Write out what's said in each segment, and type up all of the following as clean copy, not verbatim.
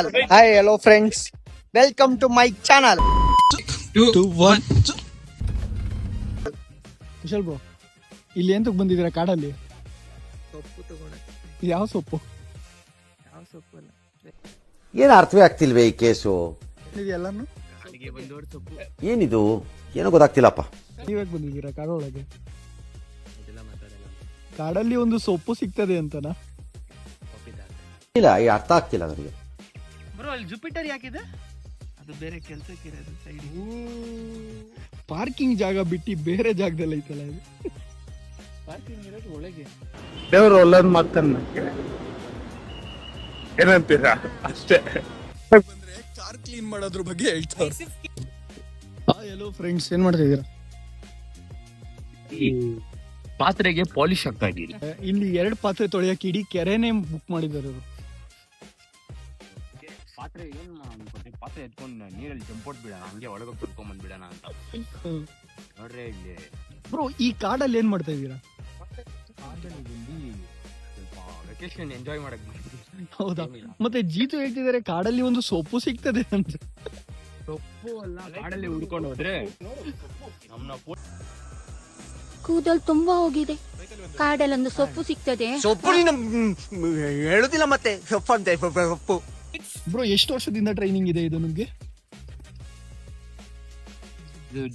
Hi, hello friends. Welcome to my channel. 2, 1. Kushal bro, ಇಲ್ಲಿ ಎಂತಕ್ಕೆ ಬಂದಿದ್ದೀರಾ ಕಾಡಲ್ಲಿ? ಸೊಪ್ಪು ತಗೊಳಕ್ಕೆ. ಯಾವ ಸೊಪ್ಪು? ಯಾವ ಸೊಪ್ಪು ಅಲ್ಲ, ಏನು ಅರ್ಥವೇ ಆಗ್ತಿಲ್ವೇ ಈ ಕೇಸು? ಇದೆಲ್ಲಾನು ಕಾಡಿಗೆ ಬಂದೋರ್ ಸೊಪ್ಪು. ಏನಿದು ಏನೋ ಗೊತ್ತಾಗ್ತಿಲ್ಲಪ್ಪ. ನೀವ್ಯಾಕೆ ಬಂದಿದ್ದೀರಾ ಕಾಡೊಳಗೆ? ಇದೆಲ್ಲ ಮಾತಾಡಲ್ಲ. ಕಾಡಲ್ಲಿ ಒಂದು ಸೊಪ್ಪು ಸಿಗ್ತದೆ ಅಂತನಾ? ಇಲ್ಲ, ಈ ಅರ್ಥ ಆಗ್ತಿಲ್ಲ ನನಗೆ. ಬ್ರೋ, ಅಲ್ಲಿ ಜುಪಿಟರ್ ಯಾಕಿದೆ? ಅದು ಬೇರೆ ಕೆಲಸಕ್ಕೆ ಇರೋದು ಸೈಡ್. ಪಾರ್ಕಿಂಗ್ ಜಾಗ ಬಿಟ್ಟು ಬೇರೆ ಜಾಗದಲ್ಲಿ ಐತಲ್ಲ ಇದು. ಪಾರ್ಕಿಂಗ್ ಇರೋದು ಒಳಗೆ. ದೇವರು ಒಳ್ಳೇದ್ ಮಾತನ್ನ ಏನಂತೀರಾ ಅಷ್ಟೇ. ಬಂದ್ರೆ ಕಾರ್ ಕ್ಲೀನ್ ಮಾಡೋದ್ರ ಬಗ್ಗೆ ಹೇಳ್ತಾರೆ. ಹಲೋ ಫ್ರೆಂಡ್ಸ್, ಏನ್ ಮಾಡ್ತಾ ಇದೀರಾ? ಪಾತ್ರೆಗೆ ಪಾಲಿಶ್ ಆಗ್ತಾ ಇದ್ದೀರಿ. ಇಲ್ಲಿ 2 ಪಾತ್ರೆ ತೊಳೆಯಕ್ಕೆ ಇಡೀ ಕೆರೆನೇ ಬುಕ್ ಮಾಡಿದ್ದಾರೆ ಅವರು. ಪಾತ್ರೆ ಏನ್ ಅನ್ಕೊಂಡ್ರಿ? ಪಾತ್ರೆ ಎತ್ಕೊಂಡು ನೀರಲ್ಲಿ ಜಂಪೋಟ್ ಬಿಡೋಣ, ಹಂಗೆ ಒಳಗೆ ಕುತ್ಕೊಂಡ್ ಬಂದ್ಬಿಡೋಣ ಅಂತ ನೋಡ್ರಿ. ಇಲ್ಲಿ ಬ್ರೋ, ಈ ಕಾಡಲ್ಲಿ ಏನ್ ಮಾಡ್ತಾ ಇದೀರಾ? ಕಾಡಲ್ಲಿ ಬಂದು ಸ್ವಲ್ಪ ವೆಕೇಶನ್ ಎಂಜಾಯ್ ಮಾಡಕ್ ಬಂದಿದ್ದೀವಿ. ಹೌದಾ? ಮತ್ತೆ ಜೀತು ಹೇಳ್ತಿದ್ದಾರೆ ಕಾಡಲ್ಲಿ ಒಂದು ಸೊಪ್ಪು ಸಿಗ್ತದೆ ಅಂತ. ಸೊಪ್ಪು ಅಲ್ಲ, ಕಾಡಲ್ಲಿ ಹುಡ್ಕೊಂಡು ಹೋದ್ರೆ ನಮ್ನ ಕೂದಲು ತುಂಬಾ ಹೋಗಿದೆ. ಕಾಡಲ್ಲೊಂದು ಸೊಪ್ಪು ಸಿಗ್ತದೆ. ಸೊಪ್ಪು ಹೇಳುದಿಲ್ಲ ಮತ್ತೆ ಸೊಪ್ಪು ಅಂತ. ಸೊಪ್ಪು ಬ್ರೋ, ಎಷ್ಟು ವರ್ಷದಿಂದ ಟ್ರೈನಿಂಗ್ ಇದೆ ಇದು ನಿಮ್ಗೆ?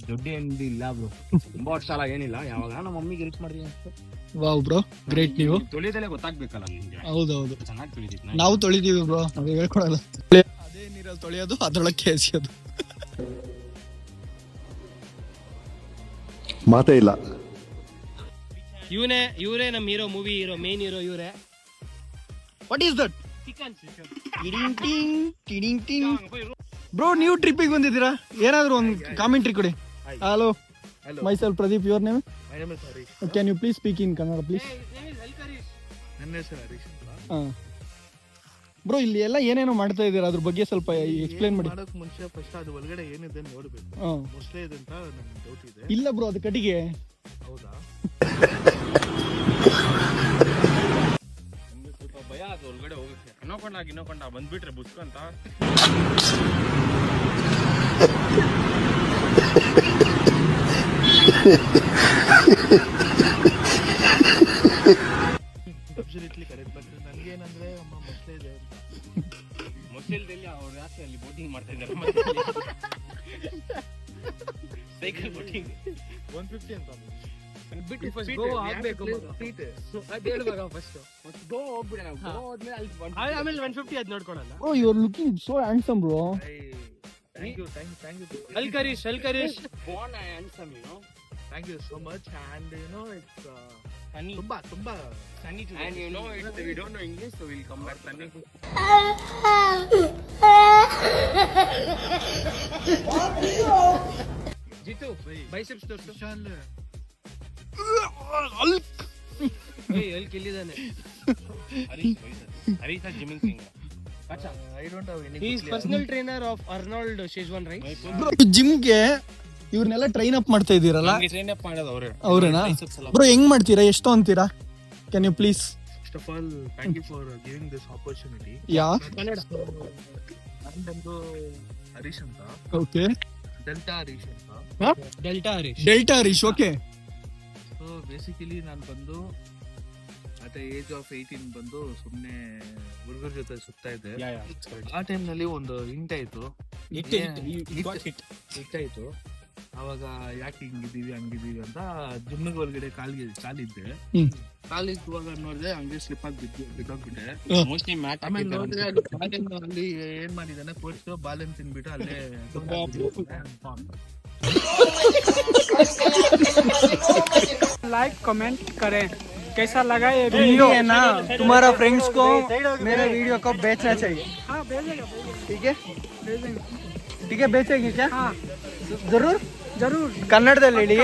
ದೊಡ್ಡ ಏನಿಲ್ಲ ಇಲ್ಲ ಬ್ರೋ, ತುಂಬಾ ವರ್ಷ ಅಲ್ಲ, ಏನಿಲ್ಲ. ಯಾವಾಗ ನಮ್ಮ ಮಮ್ಮಿಗೆ ಹೆಲ್ಪ್ ಮಾಡಿದೀನಿ ಅಷ್ಟೇ. Wow bro, great. ನೀವು ತೊಳಿಯೋದಲ್ಲೇ ಗೊತ್ತಾಗ್ಬೇಕಲ್ಲ ನಿಮ್ಗೆ. ಹೌದೌದು, ಚೆನ್ನಾಗಿ ತೊಳಿದಿತ್ತು. ನಾವು ತೊಳಿದೀವಿ ಬ್ರೋ, ನಾವು ಹೇಳ್ಕೊಡಲ್ಲ. ಅದೇ ನೀರಲ್ಲಿ ತೊಳೆಯೋದು, ಅದ್ರೊಳಗೆ ಎಸೆಯೋದು. ಮಾತೇ ಇಲ್ಲ. ಇವರೇ ನಮ್ಮ hero, movie hero, main hero ಇವರೇ. What is that? ಬ್ರೋ, ನೀವು ಟ್ರಿಪ್ಪಿಗೆ ಬಂದಿದ್ದೀರಾ? ಏನಾದ್ರು ಒಂದು ಕಾಮೆಂಟ್ರಿ ಕೊಡಿ. Hello, myself Pradeep. Your name? Can you please speak in Kannada please? ನನ್ನ ಹೆಸರು ಹರೀಶ್ ಅಂತ. ಬ್ರೋ, ಇಲ್ಲಿ ಎಲ್ಲ ಏನೇನೋ ಮಾಡ್ತಾ ಇದ್ದೀರಾ, ಅದ್ರ ಬಗ್ಗೆ ಸ್ವಲ್ಪ ಎಕ್ಸ್ಪ್ಲೈನ್ ಮಾಡಿ. ಮಾಡೋಕ್ ಮುಂಚೆ ಫಸ್ಟ್ ಅದು ಒಳಗಡೆ ಏನಿದೆ ನೋಡ್ಬೇಕು. ಮೊಸಳೆ ಇದೆ ಅಂತ ನನ್ಗೆ ಡೌಟ್ ಇದೆ. ಇಲ್ಲ ಬ್ರೋ, ಅದು ಕಟ್ಟಿಗೆ. ಹೌದಾ? ಸ್ವಲ್ಪ ಭಯ ಅದು ಒಳಗಡೆ ಹೋಗಕ್ಕೆ. ಇನ್ನೊಕೊಂಡ ಬಂದ್ಬಿಟ್ರೆ ಬುಸ್ಕಂತ. Absolutely correct. ಬಟ್ ನನ್ಗೇನಂದ್ರೆ ಅಮ್ಮ ಮೊಸಳೆ ಇದೆ ಅಂತ. ಮೊಸಳೆದಲ್ಲಿ ಅವ್ರು ಯಾಕೆ ಅಲ್ಲಿ ಬೋಟಿಂಗ್ ಮಾಡ್ತಾ ಇದ್ದಾರೆ? ಸೈಕಲ್ ಬೋಟಿಂಗ್ 150 ಅಂತ ಬಿಟ್ಟು ಫಸ್ಟ್ ಗೋ ಆಗ್ಬೇಕು. ಅದು ಹೇಳ್ಬೇಕು ಫಸ್ಟ್. ಗೋ ಹೋಗ್ಬಿಡೋಣ. ಗೋ ಹೋದ್ಮೇಲೆ ಅಲ್ಲಿ ಆಮೇಲೆ 150 ಅದ್ ನೋಡ್ಕೊಳಲ್ಲ. Bro, you are looking so handsome bro. Thank you. ಅಲ್ಕರೀಶ್ born handsome, you know. Thank you so much. And you know it's Sunny. ತುಂಬಾ Sunny to And you know it, we don't know English, so we'll come back Sunny. Jitu biceps ತೋರ್ಸು. ಎಲ್ಲಿ ಕಿಲ್ಲಿದಾನೆ? Harish gymming king. I don't have any. He is personal trainer of Arnold Schwarzenegger, right? Bro, ಜಿಮ್ಗೆ ಇವ್ರನ್ನೆಲ್ಲ train up ಮಾಡ್ತಾ ಇದ್ದೀರಲ್ಲ, ನಮಗೆ train up ಮಾಡೋದು ಅವರೇ. ಅವ್ರೇನಾ? ಬ್ರೋ, ಹೆಂಗ್ ಮಾಡ್ತೀರಾ? ಎಷ್ಟು ಅಂತೀರಾ? Can you please? First of all thank you for giving this opportunity. Yeah, ನಂದು ಹರೀಶ್ ಅಂತ. ಓಕೆ. ಡೆಲ್ಟಾ ಹರೀಶ್ ಅಂತ. Delta Harish. Delta Harish, okay. So basically ನಾನು ಬಂದು ಅಟ್ ಏಜ್ ಆಫ್ 18 ಬಂದು ಸುಮ್ಮನೆ ಹುಡುಗರ ಜೊತೆ ಸುತ್ತಾ ಇದ್ದೆ. ಆ ಟೈಮ್ನಲ್ಲಿ ಒಂದು ಹಿಂಟಾಯ್ತು. ಅವಾಗ ಯಾಕೆ ಹಿಂಗಿದೀವಿ ಹಂಗಿದೀವಿ ಅಂತ ಜಿಮ್ಮಿಗೆ ಒಳಗಡೆ ಕಾಲಿದ್ದೆ. ಕಾಲಿದ್ದಾಗ ನೋಡಿದ್ರೆ ಹಂಗೆ ಸ್ಲಿಪ್ ಆಗಿ ಬಿದ್ದೋಗ್ಬಿಟ್ಟೆ. ಮೋಸ್ಟ್ಲಿ ಮ್ಯಾಟ್ ಆಮೇಲೆ ನೋಡಿದ್ರೆ ಅಲ್ಲಿ ಏನ್ ಮಾಡಿದಾನೆ ಕೋಚ್ ಬಾಲೆನ್ ತಿನ್ಬಿಟ್ಟು ಅಲ್ಲೇ लाइक कमेंट करें, कैसा लगा ये वीडियो? है ना, तुम्हारा फ्रेंड्स को मेरे वीडियो को बेचना चाहिए. हाँ, भेजेगा ठीक है, भेजेंगे। ठीक है, बेचेगी क्या? हाँ, जरूर जरूर. ಕನ್ನಡದಲ್ಲಿ ಹೇಳಿ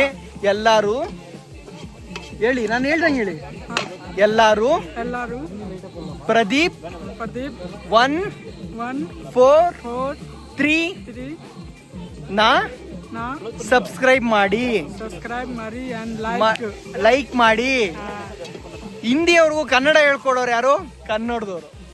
ಎಲ್ಲಾರು. ಹೇಳಿ, ನಾನು ಹೇಳ್ದಂಗೆ ಹೇಳಿ. ಎಲ್ಲಾರು ಎಲ್ಲರೂ ಪ್ರದೀಪ್ ಪ್ರದೀಪ್ 1443 ನಾ ಸಬ್ಸ್ಕ್ರೈಬ್ ಮಾಡಿ, ಸಬ್ಸ್ಕ್ರೈಬ್ ಮಾಡಿ and ಲೈಕ್ ಮಾಡಿ. ಹಿಂದಿಯವ್ರಿಗೂ ಕನ್ನಡ ಹೇಳ್ಕೊಡೋರು ಯಾರು? ಕನ್ನಡದವರು.